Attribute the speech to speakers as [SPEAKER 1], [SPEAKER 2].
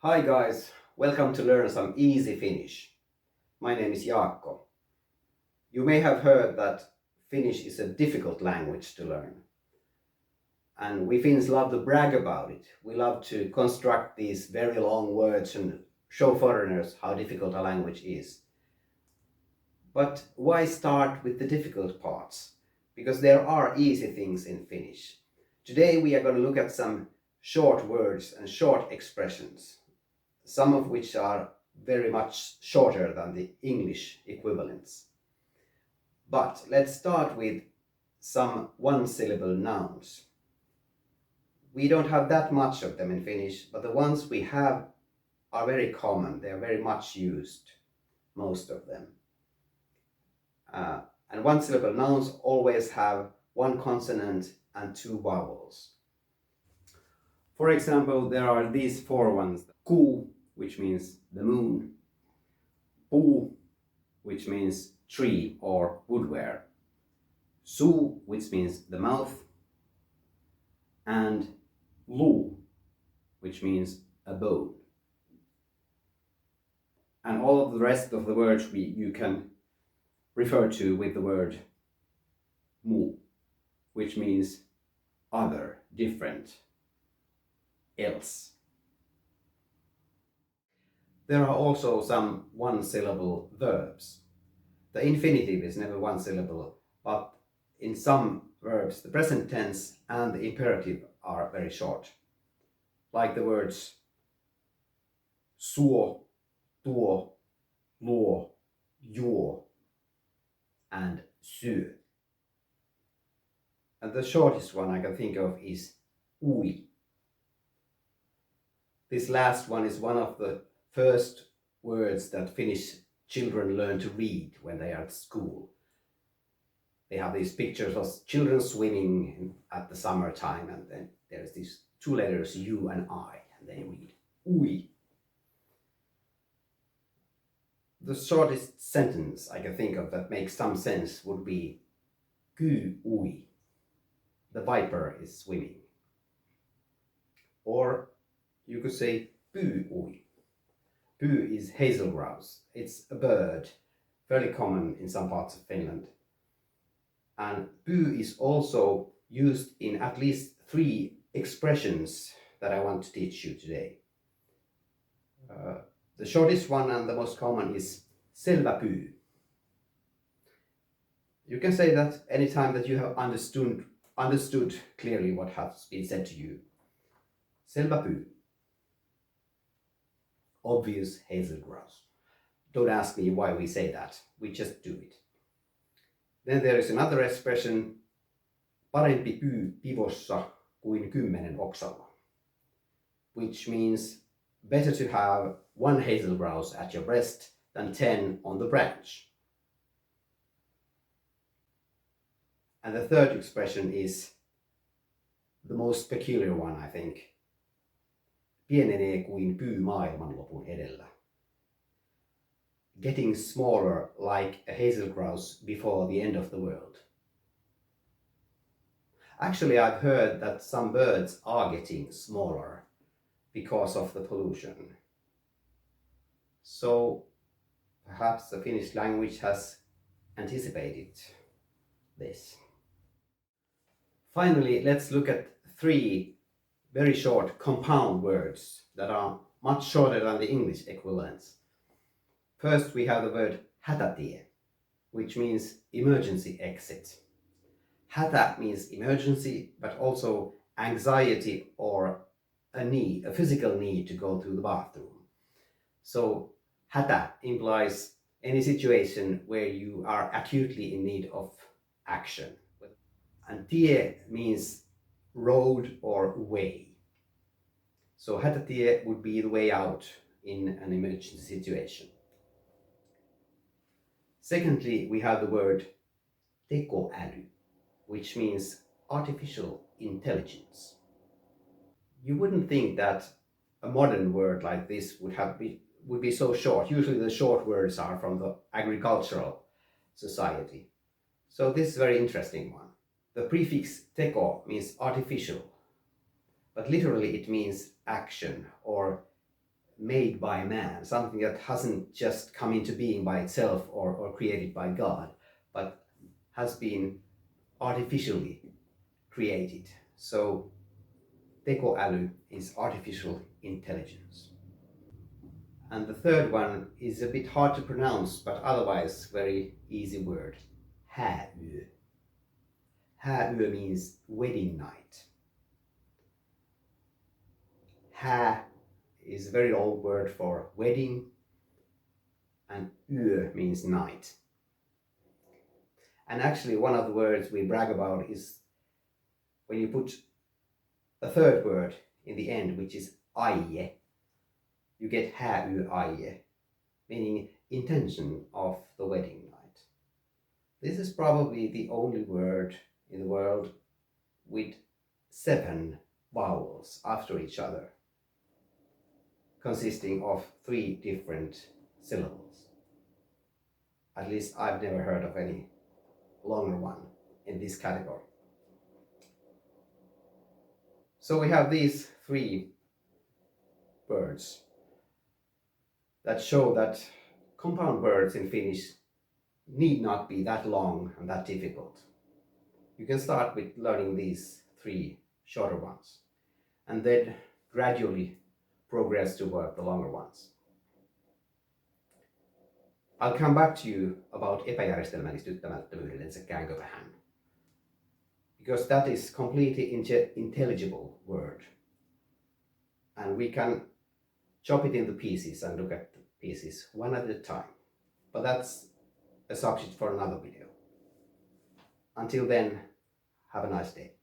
[SPEAKER 1] Hi guys, welcome to learn some easy Finnish. My name is Jaakko. You may have heard that Finnish is a difficult language to learn. And we Finns love to brag about it. We love to construct these very long words and show foreigners how difficult a language is. But why start with the difficult parts? Because there are easy things in Finnish. Today we are going to look at some short words and short expressions, some of which are very much shorter than the English equivalents. But let's start with some one-syllable nouns. We don't have that much of them in Finnish, but the ones we have are very common. They are very much used, most of them. And one-syllable nouns always have one consonant and two vowels. For example, there are these four ones. Kuu, which means the moon. Puu, which means tree or woodware. Suu, which means the mouth. And luu, which means a bone. And all of the rest of the words you can refer to with the word muu, which means other, different, else. There are also some one-syllable verbs. The infinitive is never one syllable, but in some verbs the present tense and the imperative are very short. Like the words suo, tuo, luo, juo, and syö. And the shortest one I can think of is ui. This last one is one of the first words that Finnish children learn to read when they are at school. They have these pictures of children swimming at the summertime, and then there's these two letters, U and I, and they read ui. The shortest sentence I can think of that makes some sense would be ky ui. The viper is swimming. Or you could say py ui. Py is hazel grouse. It's a bird, fairly common in some parts of Finland. And py is also used in at least three expressions that I want to teach you today. The shortest one and the most common is selvä py. You can say that anytime that you have understood clearly what has been said to you. Selvä py. Obvious hazel grouse. Don't ask me why we say that. We just do it. Then there is another expression, parempi py pivossa kuin 10 oksalla, which means better to have one hazel grouse at your breast than 10 on the branch. And the third expression is the most peculiar one, I think. Pienenee kuin py maailmanlopun edellä. Getting smaller like a hazel grouse before the end of the world. Actually, I've heard that some birds are getting smaller because of the pollution. So perhaps the Finnish language has anticipated this. Finally, let's look at three very short compound words that are much shorter than the English equivalents. First, we have the word hätätie, which means emergency exit. Hätä means emergency, but also anxiety or a physical need to go to the bathroom. So hätä implies any situation where you are acutely in need of action. And tie means road or way. So hätätie would be the way out in an emergency situation. Secondly, we have the word tekoäly, which means artificial intelligence. You wouldn't think that a modern word like this would be so short. Usually the short words are from the agricultural society. So this is a very interesting one. The prefix teko means artificial, but literally it means action or made by man, something that hasn't just come into being by itself or created by God, but has been artificially created. So tekoäly is artificial intelligence. And the third one is a bit hard to pronounce, but otherwise very easy word. Hääyö. Hääyö means wedding night. Hää is a very old word for wedding, and yö means night. And actually one of the words we brag about is when you put a third word in the end, which is aie, you get hääyö aie, meaning intention of the wedding night. This is probably the only word in the world with 7 vowels after each other, consisting of 3 different syllables. At least I've never heard of any longer one in this category. So we have these 3 words that show that compound words in Finnish need not be that long and that difficult. You can start with learning these 3 shorter ones and then gradually progress toward the longer ones. I'll come back to you about epäjärjestelmällistyttämättömyyden se käänkövähän, because that is completely intelligible word, and we can chop it into pieces and look at the pieces one at a time. But that's a subject for another video. Until then, have a nice day.